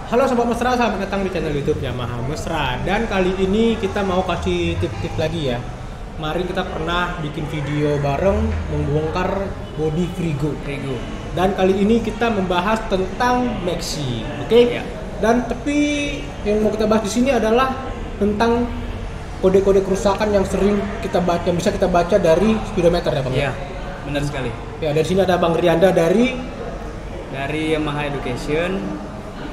Halo Sobat Mesra, selamat datang di channel YouTube Yamaha Mesra. Dan kali ini kita mau kasih tip-tip lagi ya. Kemarin kita pernah bikin video bareng membongkar bodi Frigo. Dan kali ini kita membahas tentang Maxi, oke? Ya. Dan tapi yang mau kita bahas di sini adalah tentang kode-kode kerusakan yang sering kita baca, yang bisa kita baca dari speedometer ya, Bang. Iya, benar sekali. Ya, dari sini ada Bang Rianda dari Yamaha Education.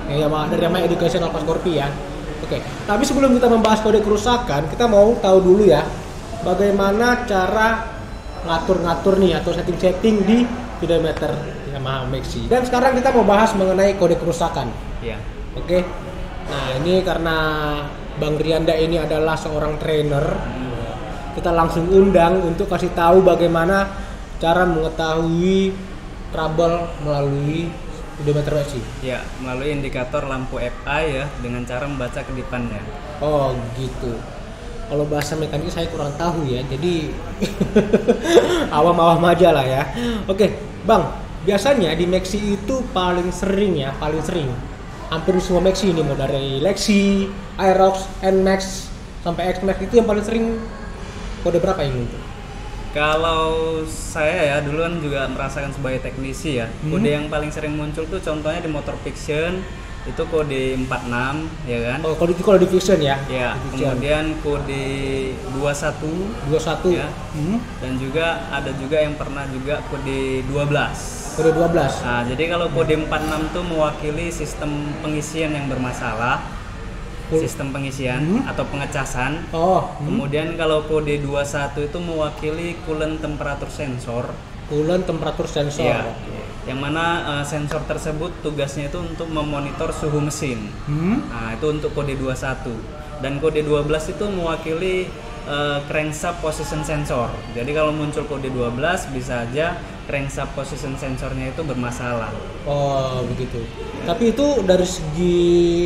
Ya, dari Yamaha Education Alpha Scorpio ya. Oke, tapi sebelum kita membahas kode kerusakan, kita mau tahu dulu ya bagaimana cara ngatur-ngatur nih atau setting-setting di speedometer Yamaha Maxi. Dan sekarang kita mau bahas mengenai kode kerusakan. Iya. Oke. Nah, ini karena Bang Rianda ini adalah seorang trainer, kita langsung undang untuk kasih tahu bagaimana cara mengetahui trouble melalui speedometer Maxi. Ya, melalui indikator lampu FI ya dengan cara membaca kedipannya. Oh gitu. Kalau bahasa mekanik saya kurang tahu ya, jadi awam-awam aja lah ya. Oke, Bang. Biasanya di Maxi itu paling sering hampir semua Maxi ini, mau dari Lexi, Aerox, NMAX sampai X-Max itu yang paling sering kode berapa yang itu? Kalau saya ya dulu kan juga merasakan sebagai teknisi ya. Kode yang paling sering muncul tuh contohnya di motor fiction itu kode 46 ya kan. Oh, kalau di Vision ya. Ya, Vision. kemudian kode 21 ya. ya. Dan juga ada juga yang pernah juga kode 12. Kode 12. Nah, jadi kalau kode 46 tuh mewakili sistem pengisian yang bermasalah, sistem pengisian atau pengecasan. Kemudian kalau kode 21 itu mewakili coolant temperatur sensor. Coolant temperatur sensor. Ya, yang mana sensor tersebut tugasnya itu untuk memonitor suhu mesin. Nah, itu untuk kode 21. Dan kode 12 itu mewakili crankshaft position sensor. Jadi kalau muncul kode 12 bisa aja crankshaft position sensornya itu bermasalah. Oh, begitu. Tapi itu dari segi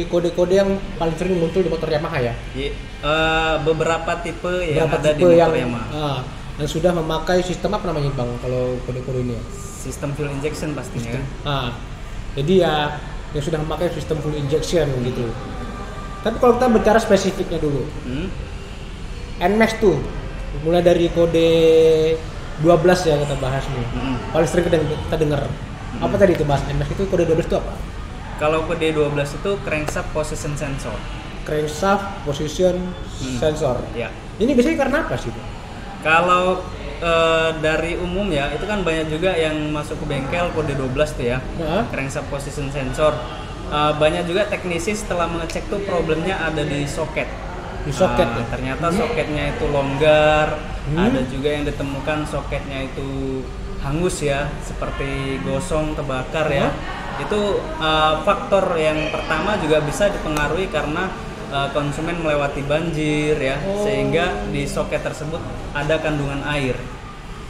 kode-kode yang paling sering muncul di motor Yamaha ya? Beberapa tipe yang ada di motor Yamaha. Dan sudah memakai sistem apa namanya, Bang, kalau kode-kode ini? Sistem fuel injection pastinya. Jadi ya yang sudah memakai sistem full injection gitu. Tapi kalau kita bicara spesifiknya dulu. NMAX tuh mulai dari kode 12 ya kita bahas nih. Paling sering kita dengar. Apa tadi itu bahas NMAX itu kode 12 itu apa? Kalau kode 12 itu crankshaft position sensor. Crankshaft position sensor. Ya. Ini biasanya karena apa sih? Kalau dari umum ya, itu kan banyak juga yang masuk ke bengkel kode 12 tuh ya. Crankshaft position sensor. Banyak juga teknisi setelah mengecek tuh problemnya ada di soket. Di soket ya? Ternyata soketnya itu longgar. Ada juga yang ditemukan soketnya itu hangus ya, seperti gosong, terbakar ya. Itu faktor yang pertama juga bisa dipengaruhi karena konsumen melewati banjir ya, sehingga di soket tersebut ada kandungan air.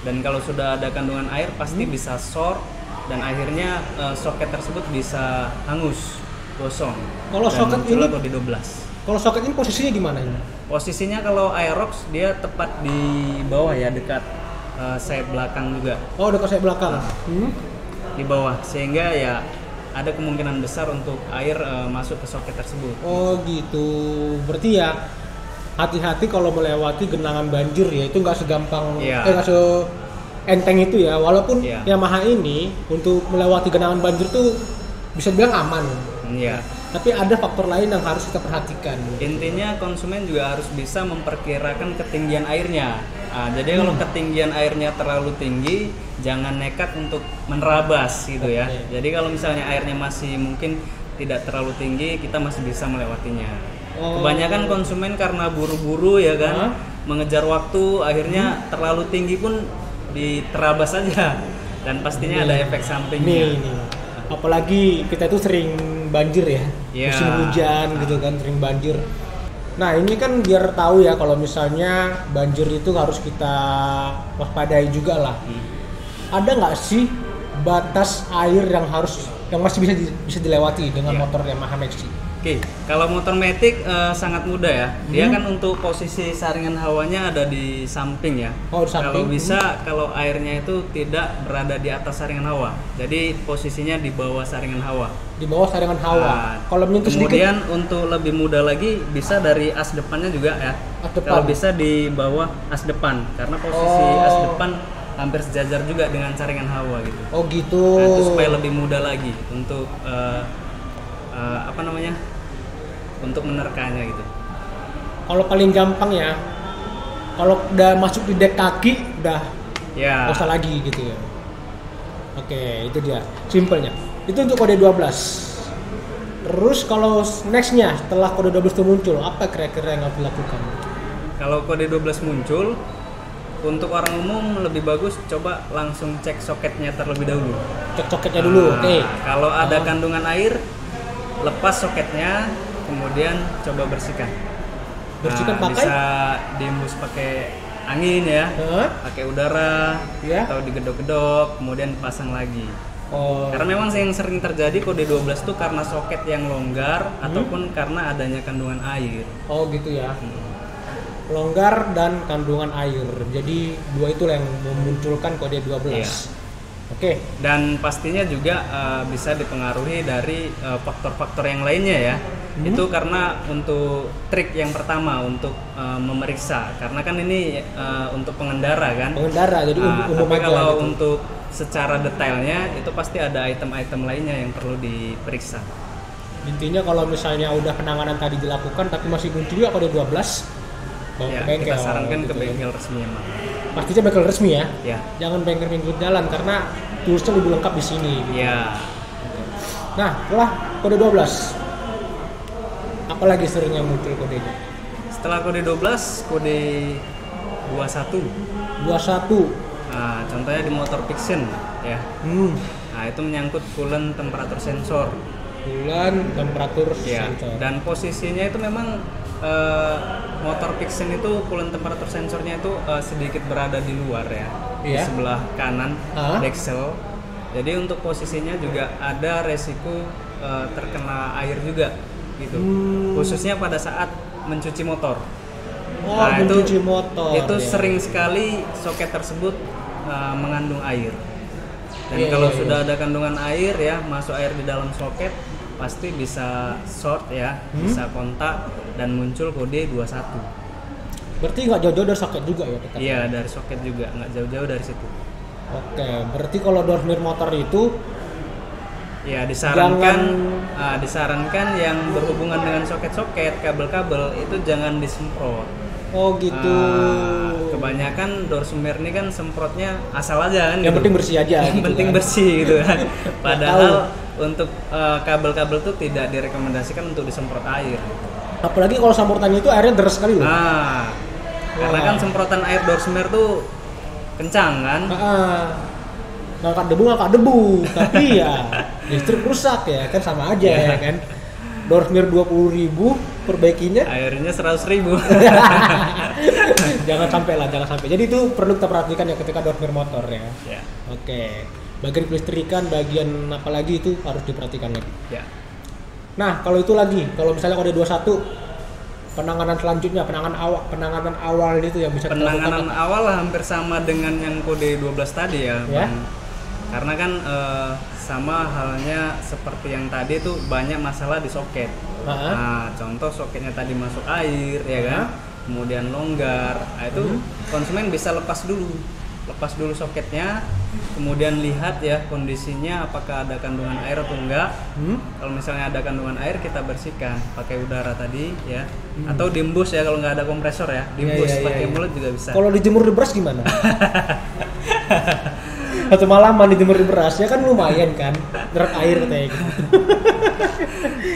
Dan kalau sudah ada kandungan air pasti bisa short dan akhirnya soket tersebut bisa hangus, gosong. Kalau soket ini kode 12. Kalau soket ini posisinya di mana ini? Posisinya kalau Aerox dia tepat di bawah ya, dekat sayap belakang juga. Oh, dekat sayap belakang. Di bawah, sehingga ya ada kemungkinan besar untuk air masuk ke soket tersebut. Oh gitu. Berarti ya hati-hati kalau melewati genangan banjir ya, itu nggak segampang, nggak seenteng itu ya. Walaupun Yamaha ini untuk melewati genangan banjir tuh bisa bilang aman. Iya. Tapi ada faktor lain yang harus kita perhatikan. Intinya konsumen juga harus bisa memperkirakan ketinggian airnya. Jadi kalau ketinggian airnya terlalu tinggi, jangan nekat untuk menerabas gitu ya. Jadi kalau misalnya airnya masih mungkin tidak terlalu tinggi, kita masih bisa melewatinya. Kebanyakan konsumen karena buru-buru ya kan, mengejar waktu, akhirnya terlalu tinggi pun diterabas saja. Dan pastinya ada efek sampingnya. Apalagi kita itu sering banjir ya, musim hujan gitu kan, sering banjir. Nah ini kan biar tahu ya kalau misalnya banjir itu harus kita waspadai juga lah. Ada nggak sih batas air yang harus yang masih bisa dilewati dengan Ya. motor Yamaha Maxi. Oke, kalau motor Matic sangat mudah ya. Dia kan untuk posisi saringan hawanya ada di samping ya. Oh, di samping. Kalau bisa, kalau airnya itu tidak berada di atas saringan hawa. Jadi posisinya di bawah saringan hawa. Di bawah saringan hawa. Nah, Kalau menyentuh sedikit, kemudian untuk lebih mudah lagi bisa dari as depannya juga ya. As depan. Kalau bisa di bawah as depan, karena posisi as depan hampir sejajar juga dengan saringan hawa gitu. oh gitu. Nah, itu supaya lebih mudah lagi untuk apa namanya? Untuk menerkanya gitu. Kalau paling gampang ya, kalau udah masuk di dek kaki udah Ya. nggak usah lagi gitu ya. Oke, itu dia simpelnya. Itu untuk kode 12. Terus kalau nextnya setelah kode 12 itu muncul, apa kira-kira yang harus dilakukan? Kalau kode 12 muncul, untuk orang umum lebih bagus coba langsung cek soketnya terlebih dahulu. Cek soketnya dulu, Nah, oke. Kalau ada kandungan air, lepas soketnya, kemudian coba bersihkan. Bersihkan pakai? Bisa diembus pakai angin ya, Hah? pakai udara, Ya. atau digedok-gedok, kemudian pasang lagi. Oh, Karena memang yang sering terjadi kode 12 itu karena soket yang longgar ataupun karena adanya kandungan air. oh gitu ya. Longgar dan kandungan air. Jadi dua itu yang memunculkan kode 12. Iya. Oke. Dan pastinya juga bisa dipengaruhi dari faktor-faktor yang lainnya ya. Itu karena untuk trik yang pertama untuk memeriksa, karena kan ini untuk pengendara kan. Pengendara jadi umum Tapi aja kalau gitu. untuk secara detailnya itu pasti ada item-item lainnya yang perlu diperiksa. Intinya kalau misalnya udah penanganan tadi dilakukan tapi masih muncul juga kode 12, bawa Ya, ke bengkel. kita sarankan ke gitu ya. bengkel resmi emang. Pastinya bengkel resmi ya. Ya. Jangan bengkel-bengkel jalan karena toolsnya lebih lengkap di sini. Gitu. Ya. Nah, setelah kode 12, apalagi sering yang muncul kodenya? Setelah kode 12, kode 21. 21. Nah, contohnya di motor Fiction ya. Nah, itu menyangkut coolant temperatur sensor. Bulan temperatur Ya. sensor. Dan posisinya itu memang motor Fiction itu coolant temperatur sensornya itu sedikit berada di luar ya. Di Iya. sebelah kanan Ah. deksel. Jadi untuk posisinya juga ada resiko terkena air juga gitu. Khususnya pada saat mencuci motor. Oh, mencuci motor. Itu ya. sering sekali soket tersebut mengandung air. Dan Iya, kalau iya, sudah ada kandungan air ya, masuk air di dalam soket, pasti bisa short ya, bisa kontak dan muncul kode 21. Berarti nggak jauh-jauh dari soket juga ya tetap? Iya, dari soket juga, nggak jauh-jauh dari situ. Oke, berarti kalau door mirror motor itu Ya, disarankan yang berhubungan dengan soket-soket, kabel-kabel itu jangan disemprot. oh gitu. Kebanyakan door sumir ini kan semprotnya asal aja kan. Yang gitu. penting bersih aja. Yang gitu penting kan. bersih gitu kan. Padahal untuk kabel-kabel tuh tidak direkomendasikan untuk disemprot air. Apalagi kalau semprotannya itu airnya deras sekali loh. Nah, karena kan semprotan air door smear tuh kencang kan. Ngangkat debu, tapi ya listrik rusak ya kan sama aja ya kan. Door mirror 20.000, perbaikinya Airnya 100.000. jangan sampai. Jadi itu perlu kita perhatikan ya ketika door mirror motor ya. Ya, Oke. Bagian kelistrikan, bagian apa lagi itu harus diperhatikan lagi. ya. Nah, kalau itu lagi, kalau misalnya kode 21 penanganan selanjutnya, penanganan awal itu yang bisa kita Penanganan lakukan. awal hampir sama dengan yang kode 12 tadi ya, Ya. Bang. Karena kan sama halnya seperti yang tadi tuh banyak masalah di soket. Nah, contoh soketnya tadi masuk air ya kan, kemudian longgar. Nah, itu konsumen bisa lepas dulu soketnya, kemudian lihat ya kondisinya apakah ada kandungan air atau enggak. Kalau misalnya ada kandungan air kita bersihkan pakai udara tadi ya, atau diembus ya kalau nggak ada kompresor ya, diembus pakai mulut juga bisa. Kalau dijemur di beras gimana? Satu malaman dijemur di beras ya kan lumayan kan, nyerap air katanya gitu.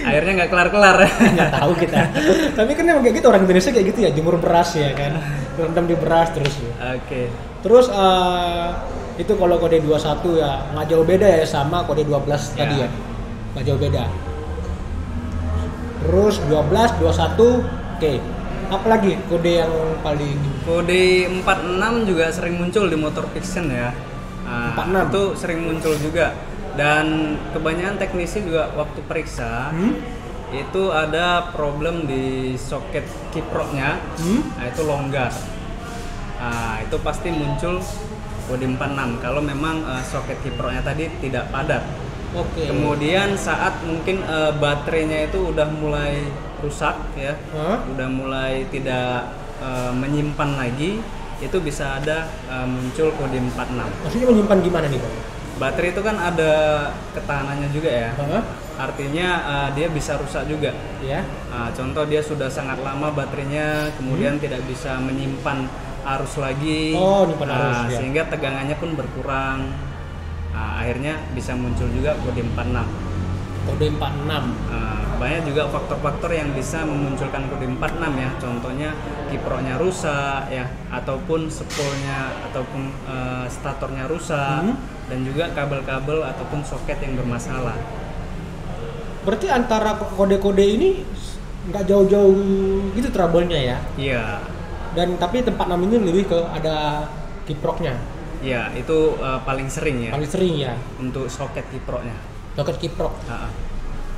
Airnya nggak kelar-kelar. Nggak tahu kita. Tapi kan emang kayak gitu, orang Indonesia kayak gitu ya, jemur beras ya kan, rendam di beras terus ya. Oke. Terus itu kalau kode 21 ya nggak jauh beda ya sama kode 12 tadi ya, nggak jauh beda. Terus 12, 21, oke. Apalagi kode yang paling Kode 46 juga sering muncul di motor Fiction ya. Nah, 46. itu sering muncul juga. Dan kebanyakan teknisi juga waktu periksa itu ada problem di soket kiproknya, nah itu longgar. Nah, itu pasti muncul kode 46 kalau memang soket kiproknya tadi tidak padat. Oke. Kemudian saat mungkin baterainya itu udah mulai rusak ya, udah mulai tidak menyimpan lagi, itu bisa ada muncul kode 46. Maksudnya menyimpan gimana nih, Bang? Baterai itu kan ada ketahanannya juga ya. Artinya dia bisa rusak juga. Ya. Contoh dia sudah sangat lama baterainya, kemudian tidak bisa menyimpan arus lagi. Nyimpan arus ya. Sehingga tegangannya pun berkurang. Akhirnya bisa muncul juga kode 46. Kode 46. Banyak juga faktor-faktor yang bisa memunculkan kode 46 ya. Contohnya kiproknya rusak ya, ataupun spoolnya ataupun statornya rusak, dan juga kabel-kabel ataupun soket yang bermasalah. Berarti antara kode-kode ini nggak jauh-jauh gitu trouble-nya ya? Iya. Dan tapi tempat 6 ini lebih ke ada kiproknya. Iya, itu paling sering ya. Paling sering ya. Untuk soket kiproknya. Soket kiprok.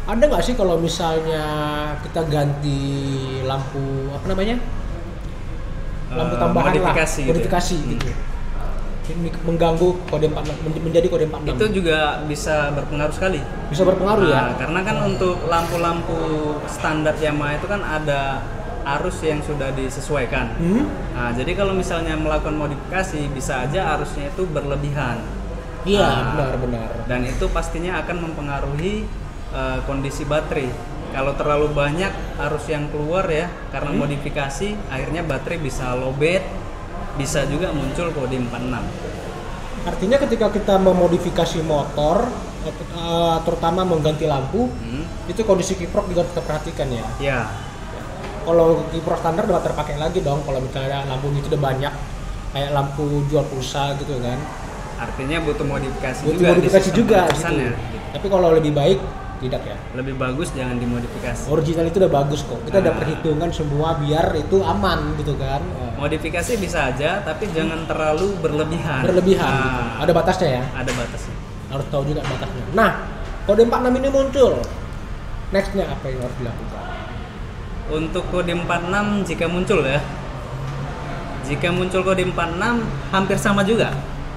Ada nggak sih kalau misalnya kita ganti lampu apa namanya? Lampu tambahan modifikasi lah, modifikasi gitu. Ini mengganggu kode 46 menjadi kode 46. Itu juga bisa berpengaruh sekali. Bisa berpengaruh ya. Karena kan untuk lampu-lampu standar Yamaha itu kan ada arus yang sudah disesuaikan. Nah, jadi kalau misalnya melakukan modifikasi bisa aja arusnya itu berlebihan. Iya, benar-benar. Dan itu pastinya akan mempengaruhi kondisi baterai. Kalau terlalu banyak arus yang keluar ya karena modifikasi, akhirnya baterai bisa lowbat, bisa juga muncul kode 46. Artinya ketika kita memodifikasi motor, terutama mengganti lampu, itu kondisi kiprok juga kita perhatikan ya. Iya. Kalau kiprok standar udah terpakai lagi dong. Kalau misalnya lampunya itu udah banyak, kayak lampu jual pulsa gitu kan. Artinya butuh modifikasi butuh juga. Modifikasi juga gitu. Ya. Tapi kalau lebih baik tidak ya. Lebih bagus jangan dimodifikasi. Original itu udah bagus kok. Kita ada perhitungan semua biar itu aman gitu kan. Modifikasi bisa aja, tapi jangan terlalu berlebihan. Berlebihan. Gitu. Ada batasnya ya. Ada batasnya. Harus tahu juga batasnya. Nah, kode 46 ini muncul. Nextnya apa yang harus dilakukan? Untuk kode 46 jika muncul ya. Jika muncul kode 46 hampir sama juga.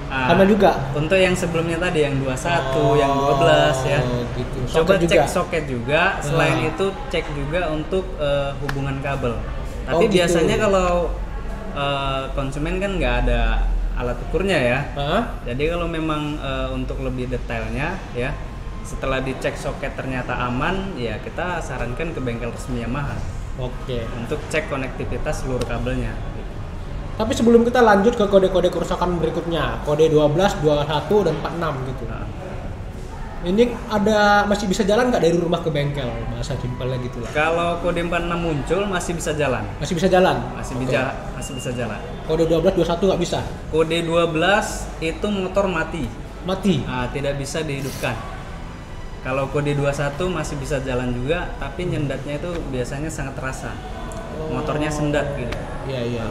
Sama juga. Untuk yang sebelumnya tadi yang 21, yang 12 ya. Gitu. Coba Soket cek juga. soket juga. Selain itu cek juga untuk hubungan kabel. Tapi gitu. biasanya kalau konsumen kan nggak ada alat ukurnya ya. Jadi kalau memang untuk lebih detailnya ya, setelah dicek soket ternyata aman, ya kita sarankan ke bengkel resmi Yamaha. Oke. Untuk cek konektivitas seluruh kabelnya. Tapi sebelum kita lanjut ke kode-kode kerusakan berikutnya, kode 12, 21, dan 46 gitu. Ini masih bisa jalan nggak dari rumah ke bengkel? Bahasa simpelnya gitu lah. Kalau kode 46 muncul masih bisa jalan. Masih bisa jalan? Masih bisa jalan. Kode 12, 21 nggak bisa? Kode 12 itu motor mati. Mati? Tidak bisa dihidupkan. Kalau kode 21 masih bisa jalan juga, tapi nyendatnya itu biasanya sangat terasa. Motornya sendat gitu. Iya.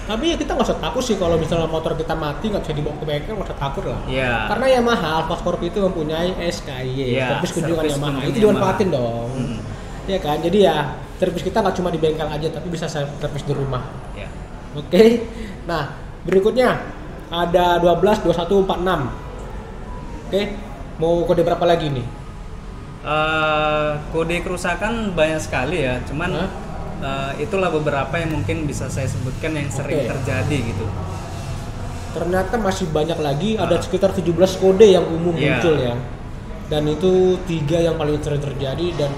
Tapi ya kita nggak usah takut sih kalau misalnya motor kita mati nggak bisa dibawa ke bengkel, nggak usah takut lah. Iya. Karena Yamaha Alfa Scorpio itu mempunyai SKY, servis kunjungan Yamaha. Itu dimanfaatin dong. Iya kan? Jadi ya servis kita nggak cuma di bengkel aja, tapi bisa servis di rumah. Iya. Oke. Nah berikutnya ada 12, 21, 46. Oke. Mau kode berapa lagi nih? Kode kerusakan banyak sekali ya, cuman itulah beberapa yang mungkin bisa saya sebutkan yang sering terjadi gitu. Ternyata masih banyak lagi, ada sekitar 17 kode yang umum muncul ya. Dan itu 3 yang paling sering terjadi, dan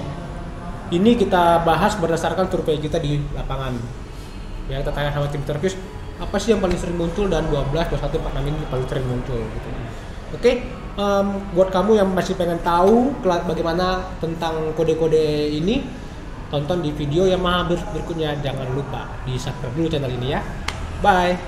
ini kita bahas berdasarkan survei kita di lapangan. Ya, kita tanya sama tim servis, apa sih yang paling sering muncul, dan 12, 21, 46 ini paling sering muncul gitu. Oke. Buat kamu yang masih pengen tahu bagaimana tentang kode-kode ini, tonton di video Yamaha berikutnya. Jangan lupa di subscribe dulu channel ini ya. Bye.